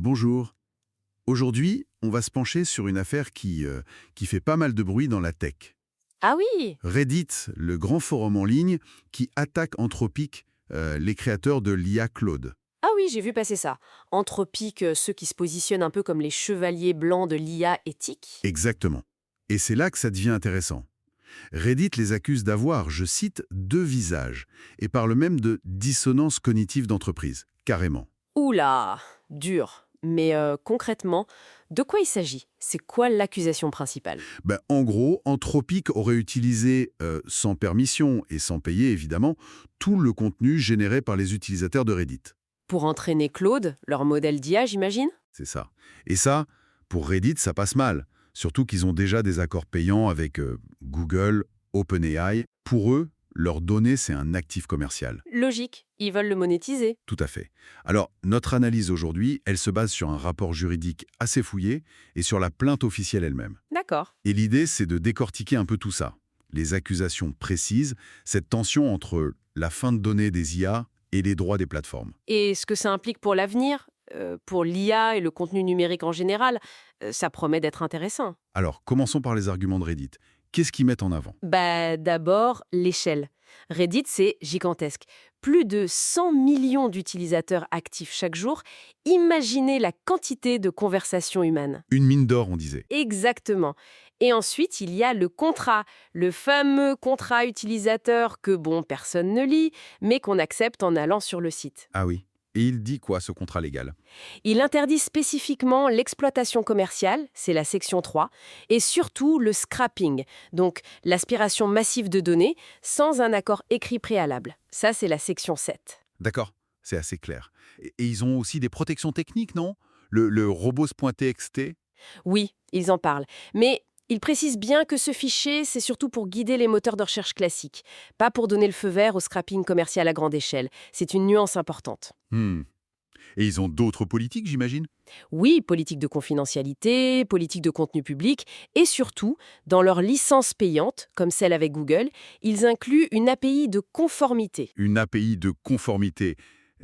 Bonjour. Aujourd'hui, on va se pencher sur une affaire qui fait pas mal de bruit dans la tech. Ah oui! Reddit, le grand forum en ligne qui attaque Anthropic, les créateurs de l'IA Claude. Ah oui, j'ai vu passer ça. Anthropique, ceux qui se positionnent un peu comme les chevaliers blancs de l'IA éthique. Exactement. Et c'est là que ça devient intéressant. Reddit les accuse d'avoir, je cite, deux visages, et parle même de dissonance cognitive d'entreprise, carrément. Oula, dur. Mais concrètement, de quoi il s'agit? C'est quoi l'accusation principale? En gros, Anthropic aurait utilisé, sans permission et sans payer évidemment, tout le contenu généré par les utilisateurs de Reddit. Pour entraîner Claude, leur modèle d'IA, j'imagine? C'est ça. Et ça, pour Reddit, ça passe mal. Surtout qu'ils ont déjà des accords payants avec Google, OpenAI. Pour eux, leurs données, c'est un actif commercial. Logique, ils veulent le monétiser. Tout à fait. Alors, notre analyse aujourd'hui, elle se base sur un rapport juridique assez fouillé et sur la plainte officielle elle-même. D'accord. Et l'idée, c'est de décortiquer un peu tout ça. Les accusations précises, cette tension entre la fin de données des IA et les droits des plateformes. Et ce que ça implique pour l'avenir, pour l'IA et le contenu numérique en général, ça promet d'être intéressant. Alors, commençons par les arguments de Reddit. Qu'est-ce qu'ils mettent en avant? D'abord, l'échelle. Reddit, c'est gigantesque. Plus de 100 millions d'utilisateurs actifs chaque jour. Imaginez la quantité de conversations humaines. Une mine d'or, on disait. Exactement. Et ensuite, il y a le contrat, le fameux contrat utilisateur que, bon, personne ne lit, mais qu'on accepte en allant sur le site. Ah oui. Et il dit quoi, ce contrat légal? Il interdit spécifiquement l'exploitation commerciale, c'est la section 3, et surtout le scrapping, donc l'aspiration massive de données, sans un accord écrit préalable. Ça, c'est la section 7. D'accord, c'est assez clair. Et ils ont aussi des protections techniques, non? Le robos.txt. Oui, ils en parlent. Mais ils précisent bien que ce fichier, c'est surtout pour guider les moteurs de recherche classiques, pas pour donner le feu vert au scrapping commercial à grande échelle. C'est une nuance importante. Hmm. Et ils ont d'autres politiques, j'imagine? Oui, politique de confidentialité, politique de contenu public, et surtout, dans leurs licences payantes, comme celle avec Google, ils incluent une API de conformité. Une API de conformité,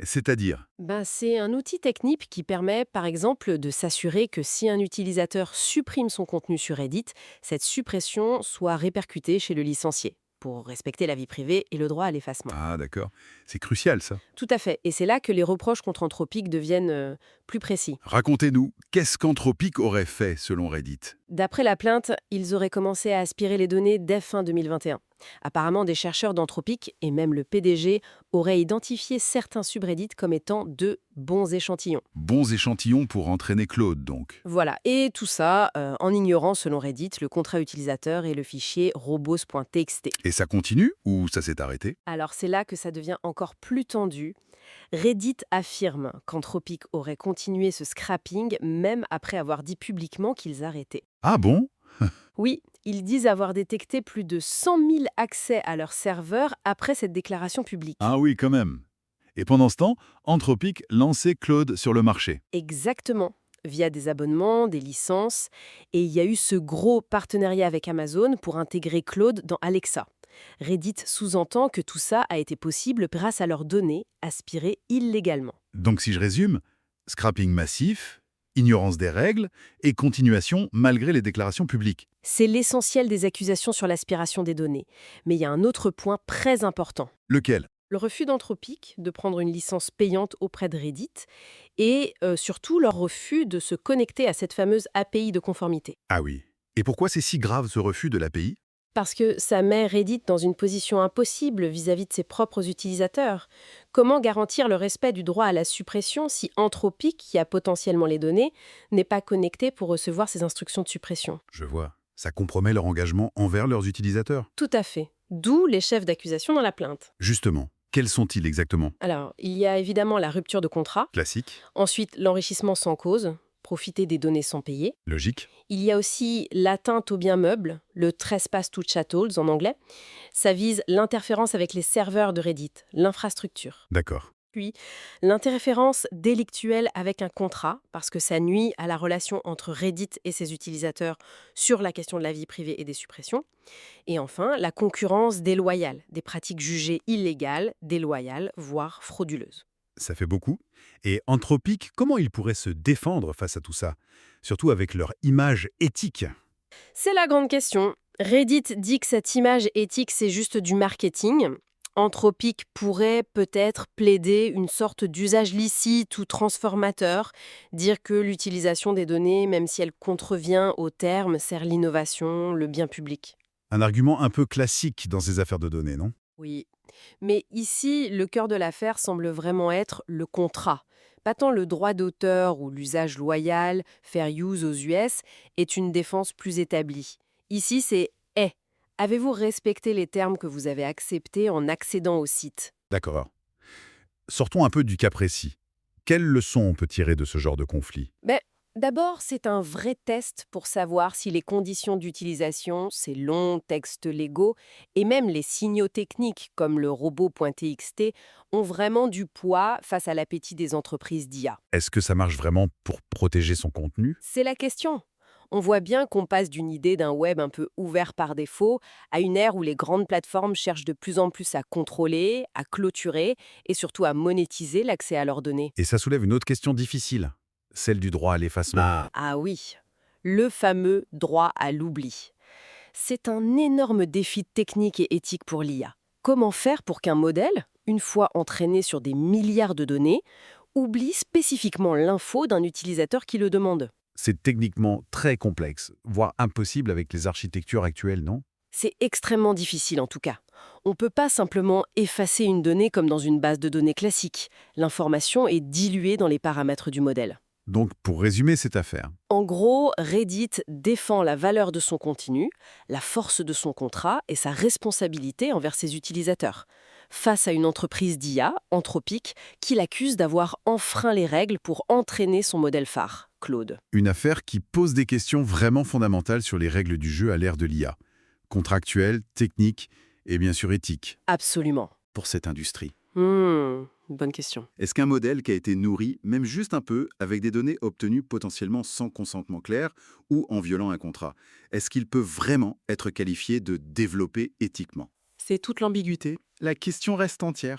c'est-à-dire? C'est un outil technique qui permet, par exemple, de s'assurer que si un utilisateur supprime son contenu sur Reddit, cette suppression soit répercutée chez le licencié, pour respecter la vie privée et le droit à l'effacement. Ah d'accord, c'est crucial ça. Tout à fait, et c'est là que les reproches contre Anthropic deviennent plus précis. Racontez-nous, qu'est-ce qu'Anthropic aurait fait selon Reddit? D'après la plainte, ils auraient commencé à aspirer les données dès fin 2021. Apparemment, des chercheurs d'Anthropic et même le PDG auraient identifié certains subreddits comme étant de bons échantillons. Bons échantillons pour entraîner Claude, donc. Voilà, et tout ça en ignorant, selon Reddit, le contrat utilisateur et le fichier robos.txt. Et ça continue ou ça s'est arrêté? Alors c'est là que ça devient encore plus tendu. Reddit affirme qu'Anthropic aurait continué ce scrapping même après avoir dit publiquement qu'ils arrêtaient. Ah bon? Oui, ils disent avoir détecté plus de 100 000 accès à leur serveur après cette déclaration publique. Ah oui, quand même. Et pendant ce temps, Anthropic lançait Claude sur le marché. Exactement, via des abonnements, des licences, et il y a eu ce gros partenariat avec Amazon pour intégrer Claude dans Alexa. Reddit sous-entend que tout ça a été possible grâce à leurs données aspirées illégalement. Donc si je résume, scrapping massif, ignorance des règles et continuation malgré les déclarations publiques. C'est l'essentiel des accusations sur l'aspiration des données. Mais il y a un autre point très important. Lequel? Le refus d'Anthropic de prendre une licence payante auprès de Reddit et surtout leur refus de se connecter à cette fameuse API de conformité. Ah oui. Et pourquoi c'est si grave ce refus de l'API? Parce que ça met Reddit dans une position impossible vis-à-vis de ses propres utilisateurs. Comment garantir le respect du droit à la suppression si Anthropic, qui a potentiellement les données, n'est pas connecté pour recevoir ces instructions de suppression? Je vois. Ça compromet leur engagement envers leurs utilisateurs. Tout à fait. D'où les chefs d'accusation dans la plainte. Justement, quels sont-ils exactement? Alors, il y a évidemment la rupture de contrat, Classique? ensuite l'enrichissement sans cause, profiter des données sans payer. Logique? Il y a aussi l'atteinte aux biens meubles, le trespass to chattels en anglais. Ça vise l'interférence avec les serveurs de Reddit, l'infrastructure. D'accord. Puis, l'interférence délictuelle avec un contrat, parce que ça nuit à la relation entre Reddit et ses utilisateurs sur la question de la vie privée et des suppressions. Et enfin, la concurrence déloyale, des pratiques jugées illégales, déloyales, voire frauduleuses. Ça fait beaucoup. Et Anthropic, comment ils pourraient se défendre face à tout ça? Surtout avec leur image éthique. C'est la grande question. Reddit dit que cette image éthique, c'est juste du marketing. Anthropic pourrait peut-être plaider une sorte d'usage licite ou transformateur, dire que l'utilisation des données, même si elle contrevient aux termes, sert l'innovation, le bien public. Un argument un peu classique dans ces affaires de données, non? Oui. Mais ici, le cœur de l'affaire semble vraiment être le contrat. Pas tant le droit d'auteur ou l'usage loyal, fair use aux US, est une défense plus établie. Ici, c'est « Avez-vous respecté les termes que vous avez acceptés en accédant au site ?» D'accord. Sortons un peu du cas précis. Quelles leçons on peut tirer de ce genre de conflit? Ben, d'abord, c'est un vrai test pour savoir si les conditions d'utilisation, ces longs textes légaux, et même les signaux techniques comme le robot.txt, ont vraiment du poids face à l'appétit des entreprises d'IA. Est-ce que ça marche vraiment pour protéger son contenu? C'est la question. On voit bien qu'on passe d'une idée d'un web un peu ouvert par défaut à une ère où les grandes plateformes cherchent de plus en plus à contrôler, à clôturer et surtout à monétiser l'accès à leurs données. Et ça soulève une autre question difficile, celle du droit à l'effacement. Ah oui, le fameux droit à l'oubli. C'est un énorme défi technique et éthique pour l'IA. Comment faire pour qu'un modèle, une fois entraîné sur des milliards de données, oublie spécifiquement l'info d'un utilisateur qui le demande? C'est techniquement très complexe, voire impossible avec les architectures actuelles, non? C'est extrêmement difficile en tout cas. On ne peut pas simplement effacer une donnée comme dans une base de données classique. L'information est diluée dans les paramètres du modèle. Donc, pour résumer cette affaire, En gros, Reddit défend la valeur de son contenu, la force de son contrat et sa responsabilité envers ses utilisateurs, face à une entreprise d'IA, Anthropic, qui l'accuse d'avoir enfreint les règles pour entraîner son modèle phare, Claude. Une affaire qui pose des questions vraiment fondamentales sur les règles du jeu à l'ère de l'IA. Contractuelles, techniques et bien sûr éthiques Absolument. pour cette industrie. Bonne question. Est-ce qu'un modèle qui a été nourri, même juste un peu, avec des données obtenues potentiellement sans consentement clair ou en violant un contrat, est-ce qu'il peut vraiment être qualifié de développé éthiquement? C'est toute l'ambiguïté. La question reste entière.